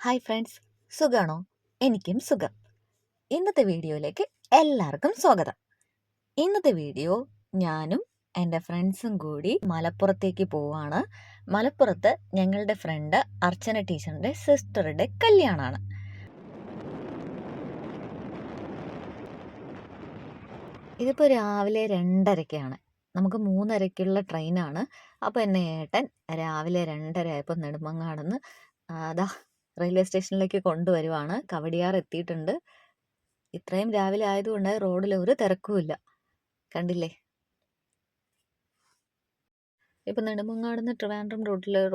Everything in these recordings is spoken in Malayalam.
ഹായ് ഫ്രണ്ട്സ്, സുഖാണോ? എനിക്കും സുഖം. ഇന്നത്തെ വീഡിയോയിലേക്ക് എല്ലാവർക്കും സ്വാഗതം. ഇന്നത്തെ വീഡിയോ ഞാനും എൻ്റെ ഫ്രണ്ട്സും കൂടി മലപ്പുറത്തേക്ക് പോവാണ്. മലപ്പുറത്ത് ഞങ്ങളുടെ ഫ്രണ്ട് അർച്ചന ടീച്ചറിൻ്റെ സിസ്റ്ററുടെ കല്യാണമാണ്. ഇതിപ്പോൾ രാവിലെ 2:30ക്കാണ്. നമുക്ക് 3:30ക്കുള്ള ട്രെയിനാണ്. അപ്പോൾ എന്നെ ഏട്ടൻ രാവിലെ 2:30 ആയപ്പോൾ നെടുമങ്ങാടുന്ന് അതാ റെയിൽവേ സ്റ്റേഷനിലേക്ക് കൊണ്ടുവരുവാണ്. കവടിയാർ എത്തിയിട്ടുണ്ട്. ഇത്രയും രാവിലെ ആയതുകൊണ്ട് റോഡിൽ ഒരു തിരക്കുമില്ല. കണ്ടില്ലേ? ഇപ്പം നെടുമങ്ങാടുന്ന് ട്രിവാൻഡ്രം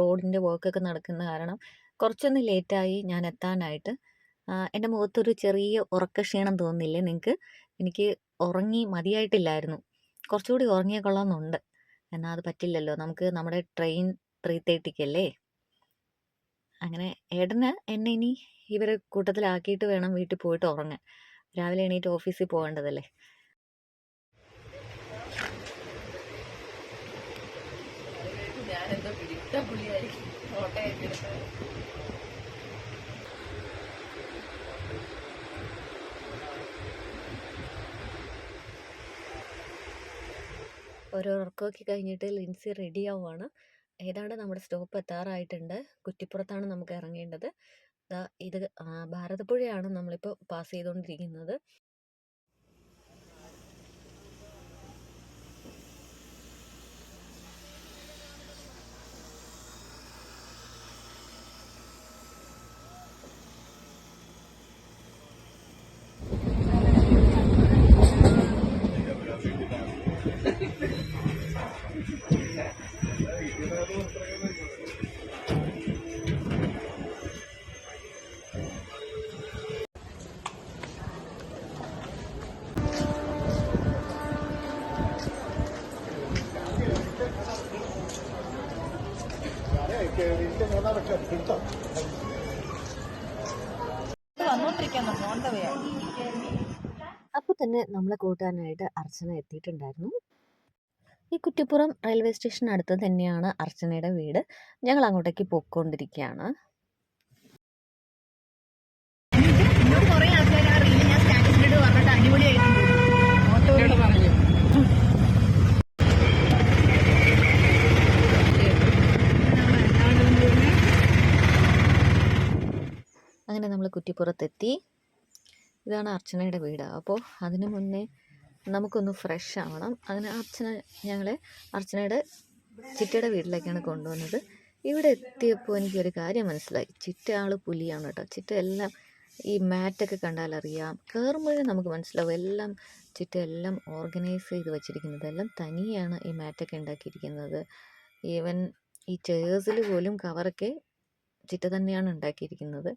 റോഡിൻ്റെ വർക്കൊക്കെ നടക്കുന്ന കാരണം കുറച്ചൊന്ന് ലേറ്റായി ഞാൻ എത്താനായിട്ട്. എൻ്റെ മുഖത്തൊരു ചെറിയ ഉറക്കക്ഷീണം തോന്നുന്നില്ലേ നിങ്ങൾക്ക്? എനിക്ക് ഉറങ്ങി മതിയായിട്ടില്ലായിരുന്നു. കുറച്ചുകൂടി ഉറങ്ങിയാൽ കൊള്ളാമെന്നുണ്ട്. എന്നാൽ അത് പറ്റില്ലല്ലോ, നമുക്ക് നമ്മുടെ ട്രെയിൻ 3:30ക്കല്ലേ. അങ്ങനെ ഏട്ടന് എന്നെ ഇനി ഇവരെ കൂട്ടത്തിലാക്കിയിട്ട് വേണം വീട്ടിൽ പോയിട്ട് ഉറങ്ങാൻ. രാവിലെ എണീറ്റ് ഓഫീസിൽ പോകേണ്ടതല്ലേ. ഞാനെന്തോ പിടിച്ച പുള്ളിയായിരിക്കും ഫോട്ടോയൊക്കെ ഓരോ ഉറക്കമൊക്കെ കഴിഞ്ഞിട്ട് ലിൻസി റെഡി ആവുകയാണ്. ഏതാണ്ട് നമ്മുടെ സ്റ്റോപ്പ് എത്താറായിട്ടുണ്ട്. കുറ്റിപ്പുറത്താണ് നമുക്ക് ഇറങ്ങേണ്ടത്. ഇത് ഭാരതപ്പുഴയാണ് നമ്മളിപ്പോൾ പാസ് ചെയ്തുകൊണ്ടിരിക്കുന്നത്. അപ്പോൾ തന്നെ നമ്മളെ കൂട്ടാനായിട്ട് അർച്ചന എത്തിയിട്ടുണ്ടായിരുന്നു. ഈ കുറ്റിപ്പുറം റെയിൽവേ സ്റ്റേഷൻ അടുത്ത് തന്നെയാണ് അർച്ചനയുടെ വീട്. ഞങ്ങൾ അങ്ങോട്ടേക്ക് പോയിക്കൊണ്ടിരിക്കുകയാണ്. അങ്ങനെ നമ്മൾ കുറ്റിപ്പുറത്തെത്തി. ഇതാണ് അർച്ചനയുടെ വീട്. അപ്പോൾ അതിനു മുന്നേ നമുക്കൊന്ന് ഫ്രഷ് ആവണം. അങ്ങനെ ഞങ്ങളെ അർച്ചനയുടെ ചിറ്റയുടെ വീട്ടിലേക്കാണ് കൊണ്ടുവന്നത്. ഇവിടെ എത്തിയപ്പോൾ എനിക്കൊരു കാര്യം മനസ്സിലായി. ചിറ്റ ആൾ പുലിയാണ് കേട്ടോ. ചിറ്റ എല്ലാം ഈ മാറ്റൊക്കെ കണ്ടാലറിയാം, കയറുമ്പോഴേ നമുക്ക് മനസ്സിലാവും. ചിറ്റ എല്ലാം ഓർഗനൈസ് ചെയ്ത് വെച്ചിരിക്കുന്നത്, എല്ലാം തനിയാണ് ഈ മാറ്റൊക്കെ ഉണ്ടാക്കിയിരിക്കുന്നത്. ഈവൻ ഈ ചെയേഴ്സിൽ പോലും കവറൊക്കെ ചിറ്റ തന്നെയാണ് ഉണ്ടാക്കിയിരിക്കുന്നത്.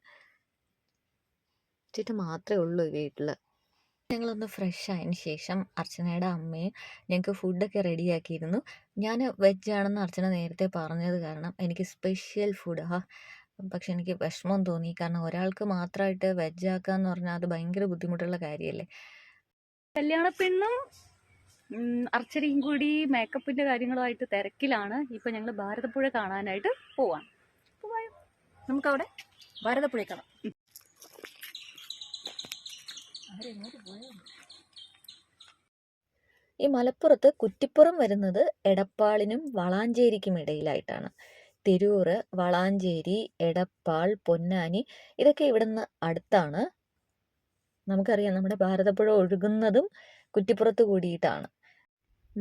ചിറ്റ മാത്രമേ ഉള്ളൂ ഈ വീട്ടിൽ. ഞങ്ങളൊന്ന് ഫ്രഷ് ആയതിന് ശേഷം അർച്ചനയുടെ അമ്മയും ഞങ്ങൾക്ക് ഫുഡൊക്കെ റെഡിയാക്കിയിരുന്നു. ഞാൻ വെജാണെന്ന് അർച്ചന നേരത്തെ പറഞ്ഞത് കാരണം എനിക്ക് സ്പെഷ്യൽ ഫുഡ് പക്ഷെ എനിക്ക് വിഷമം തോന്നി. കാരണം ഒരാൾക്ക് മാത്രമായിട്ട് വെജാക്കാന്ന് പറഞ്ഞാൽ അത് ഭയങ്കര ബുദ്ധിമുട്ടുള്ള കാര്യമല്ലേ. കല്യാണ പെണ്ണും അർച്ചനയും കൂടി മേക്കപ്പിൻ്റെ കാര്യങ്ങളുമായിട്ട് തിരക്കിലാണ്. ഇപ്പം ഞങ്ങൾ ഭാരതപ്പുഴ കാണാനായിട്ട് പോവാം. നമുക്കവിടെ ഭാരതപ്പുഴ കാണാം. ഈ മലപ്പുറത്ത് കുറ്റിപ്പുറം വരുന്നത് എടപ്പാളിനും വളാഞ്ചേരിക്കും ഇടയിലായിട്ടാണ്. തിരൂർ, വളാഞ്ചേരി, എടപ്പാൾ, പൊന്നാനി ഇതൊക്കെ ഇവിടുന്ന് അടുത്താണ്. നമുക്കറിയാം നമ്മുടെ ഭാരതപ്പുഴ ഒഴുകുന്നതും കുറ്റിപ്പുറത്ത് കൂടിയിട്ടാണ്.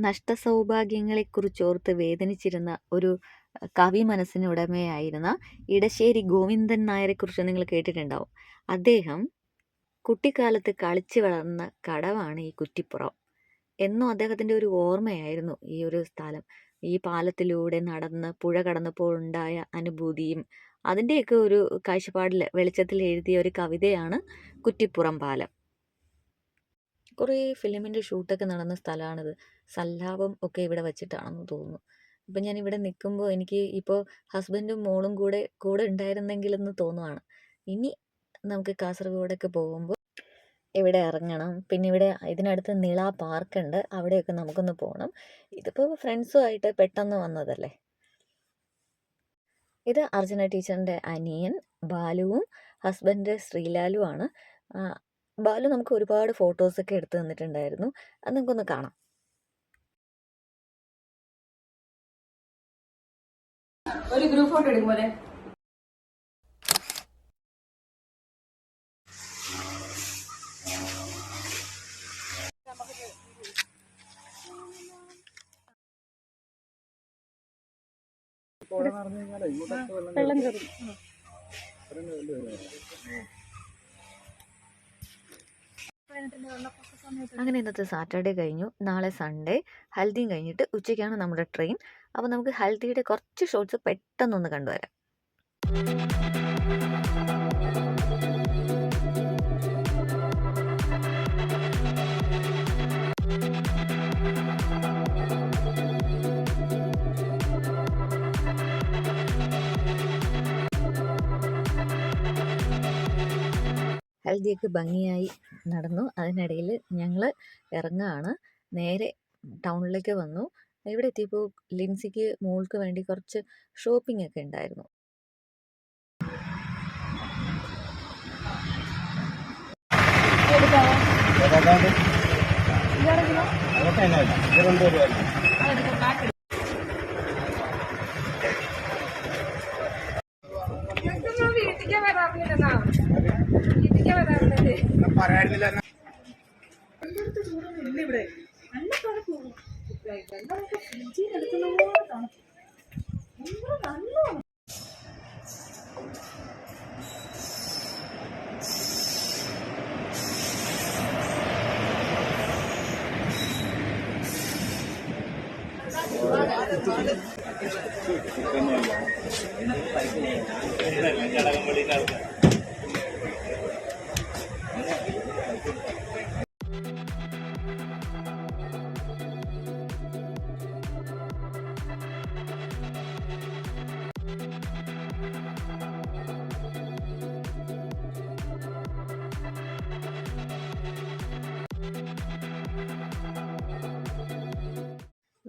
നഷ്ടസൗഭാഗ്യങ്ങളെക്കുറിച്ചോർത്ത് വേദനിച്ചിരുന്ന ഒരു കവി മനസ്സിന് ഉടമയായിരുന്ന ഇടശ്ശേരി ഗോവിന്ദൻ നായരെക്കുറിച്ച് നിങ്ങൾ കേട്ടിട്ടുണ്ടാവും. അദ്ദേഹം കുട്ടിക്കാലത്ത് കളിച്ചു വളർന്ന കടവാണ് ഈ കുറ്റിപ്പുറം. എന്നും അദ്ദേഹത്തിൻ്റെ ഒരു ഓർമ്മയായിരുന്നു ഈ ഒരു സ്ഥലം. ഈ പാലത്തിലൂടെ നടന്ന് പുഴ കടന്നപ്പോൾ ഉണ്ടായ അനുഭൂതിയും അതിൻ്റെയൊക്കെ ഒരു കാഴ്ചപ്പാടിൽ വെളിച്ചത്തിൽ എഴുതിയ ഒരു കവിതയാണ് കുറ്റിപ്പുറം പാലം. കുറേ ഫിലിമിൻ്റെ ഷൂട്ടൊക്കെ നടന്ന സ്ഥലമാണിത്. സല്ലാപം ഒക്കെ ഇവിടെ വെച്ചിട്ടാണെന്ന് തോന്നുന്നു. ഇപ്പം ഞാൻ ഇവിടെ നിൽക്കുമ്പോൾ എനിക്ക് ഇപ്പോൾ ഹസ്ബൻഡും മോളും കൂടെ ഉണ്ടായിരുന്നെങ്കിലെന്ന് തോന്നുവാണ്. ഇനി നമുക്ക് കാസർഗോഡൊക്കെ പോകുമ്പോൾ ഇവിടെ ഇറങ്ങണം. പിന്നെ ഇവിടെ ഇതിനടുത്ത് നിള പാർക്കുണ്ട്, അവിടെയൊക്കെ നമുക്കൊന്ന് പോകണം. ഇതിപ്പോൾ ഫ്രണ്ട്സുമായിട്ട് പെട്ടെന്ന് വന്നതല്ലേ. ഇത് അർച്ചന ടീച്ചറിൻ്റെ അനിയൻ ബാലുവും ഹസ്ബൻഡ് ശ്രീലാലുവാണ്. ബാലു നമുക്ക് ഒരുപാട് ഫോട്ടോസൊക്കെ എടുത്തു തന്നിട്ടുണ്ടായിരുന്നു. അത് നമുക്കൊന്ന് കാണാം. ഒരു ഗ്രൂപ്പ് ഫോട്ടോ എടുക്കും പോലെ. വെള്ളം കയറും. അങ്ങനെ ഇന്നത്തെ സാറ്റർഡേ കഴിഞ്ഞു. നാളെ സൺഡേ. ഹൽദിയും കഴിഞ്ഞിട്ട് ഉച്ചയ്ക്കാണ് നമ്മുടെ ട്രെയിൻ. അപ്പോൾ നമുക്ക് ഹൽദിയുടെ കുറച്ച് ഷോട്ട്സ് പെട്ടെന്നൊന്ന് കണ്ടുവരാം. ഹൽദിയൊക്കെ ഭംഗിയായി നടന്നു. അതിനിടയിൽ ഞങ്ങൾ ഇറങ്ങുകയാണ്. നേരെ ടൗണിലേക്ക് വന്നു. ഇവിടെ എത്തിയപ്പോൾ ലിൻസിക്ക് മോൾക്ക് വേണ്ടി കുറച്ച് ഷോപ്പിംഗ് ഒക്കെ ഉണ്ടായിരുന്നു.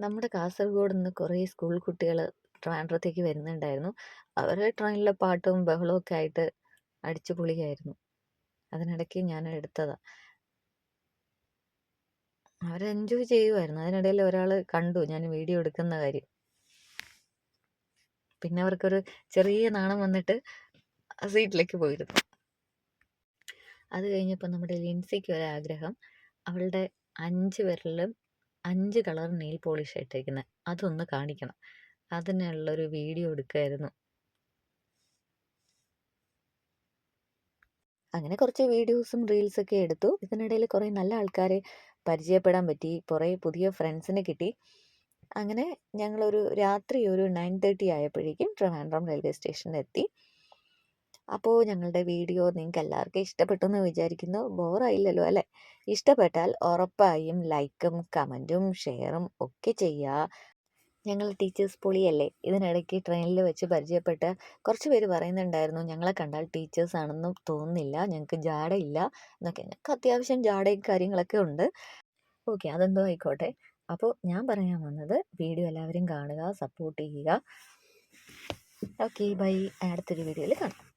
നമ്മുടെ കാസർഗോഡ് നിന്ന് കുറേ സ്കൂൾ കുട്ടികൾ ട്രിവാൻഡ്രത്തേക്ക് വരുന്നുണ്ടായിരുന്നു. അവർ ട്രെയിനിലെ പാട്ടും ബഹളവും ഒക്കെ ആയിട്ട് അടിച്ചു പൊളിയായിരുന്നു. അതിനിടയ്ക്ക് ഞാൻ എടുത്തതാണ്. അവർ എൻജോയ് ചെയ്യുമായിരുന്നു. അതിനിടയിൽ ഒരാൾ കണ്ടു ഞാൻ വീഡിയോ എടുക്കുന്ന കാര്യം. പിന്നെ അവർക്കൊരു ചെറിയ നാണം വന്നിട്ട് സീറ്റിലേക്ക് പോയിരുന്നു. അത് കഴിഞ്ഞപ്പോൾ നമ്മുടെ ലിൻസിക്ക് ഒരാഗ്രഹം, അവളുടെ 5 വിരലിലും 5 കളർ നെയിൽ പോളിഷ് ഇട്ടിരിക്കുന്നത് അതൊന്ന് കാണിക്കണം. അതിനുള്ളൊരു വീഡിയോ എടുക്കുമായിരുന്നു. അങ്ങനെ കുറച്ച് വീഡിയോസും റീൽസൊക്കെ എടുത്തു. ഇതിനിടയിൽ കുറേ നല്ല ആൾക്കാരെ പരിചയപ്പെടാൻ പറ്റി. കുറേ പുതിയ ഫ്രണ്ട്സിനെ കിട്ടി. അങ്ങനെ ഞങ്ങളൊരു രാത്രി ഒരു 9:30 ആയപ്പോഴേക്കും ട്രിവാൻഡ്രം റെയിൽവേ സ്റ്റേഷനിലെത്തി. അപ്പോൾ ഞങ്ങളുടെ വീഡിയോ നിങ്ങൾക്ക് എല്ലാവർക്കും ഇഷ്ടപ്പെട്ടു എന്ന് വിചാരിക്കുന്നു. ബോറായില്ലല്ലോ അല്ലേ? ഇഷ്ടപ്പെട്ടാൽ ഉറപ്പായും ലൈക്കും കമൻറ്റും ഷെയറും ഒക്കെ ചെയ്യുക. ഞങ്ങൾ ടീച്ചേഴ്സ് പൊളിയല്ലേ. ഇതിനിടയ്ക്ക് ട്രെയിനിൽ വെച്ച് പരിചയപ്പെട്ട കുറച്ച് പേര് പറയുന്നുണ്ടായിരുന്നു ഞങ്ങളെ കണ്ടാൽ ടീച്ചേഴ്സ് ആണെന്നും തോന്നുന്നില്ല, ഞങ്ങൾക്ക് ജാടയില്ല എന്നൊക്കെ. ഞങ്ങൾക്ക് അത്യാവശ്യം ജാടയും കാര്യങ്ങളൊക്കെ ഉണ്ട്. ഓക്കെ, അതെന്തോ ആയിക്കോട്ടെ. അപ്പോൾ ഞാൻ പറയാൻ വന്നത്, വീഡിയോ എല്ലാവരും കാണുക, സപ്പോർട്ട് ചെയ്യുക. Okay, bye. അടുത്തൊരു വീഡിയോയിൽ കാണാം.